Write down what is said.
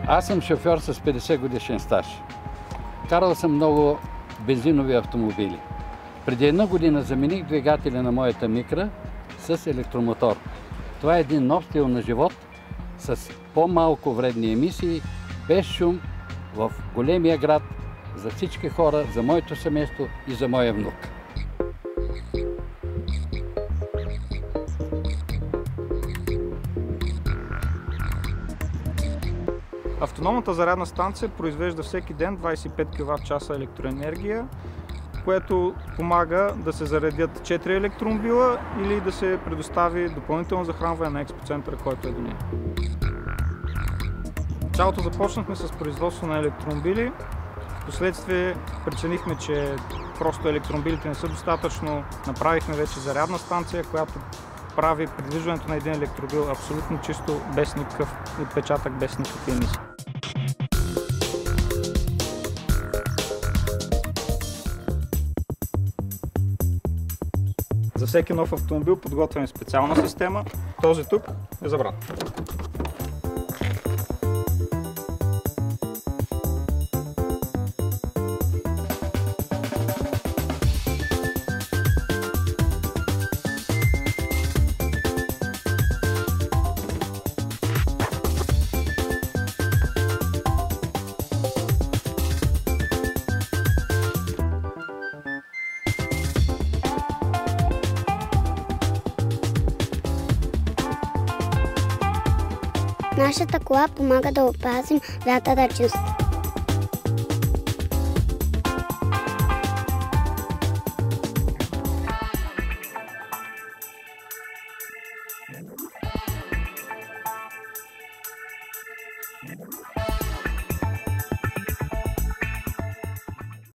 Аз съм шофьор с 50 годишен стаж. Карал съм много бензинови автомобили. Преди една година замених двигателя на моята микра с електромотор. Това е един нов стил на живот с по-малко вредни емисии, без шум в големия град за всички хора, за моето семейство и за моя внук. Автономната зарядна станция произвежда всеки ден 25 кВт електроенергия, което помага да се заредят 4 електромобила или да се предостави допълнително захранване на експоцентъра, който е до нея. В началото започнахме с производство на електромобили. Впоследствие преценихме, че просто електромобилите не са достатъчно. Направихме вече зарядна станция, която прави придвижването на един електромобил абсолютно чисто, без никакъв отпечатък, без никакви емисии. За всеки нов автомобил подготвяме специална система. Този тук е за брат. Нашата кола помага да опазим вятъра чист.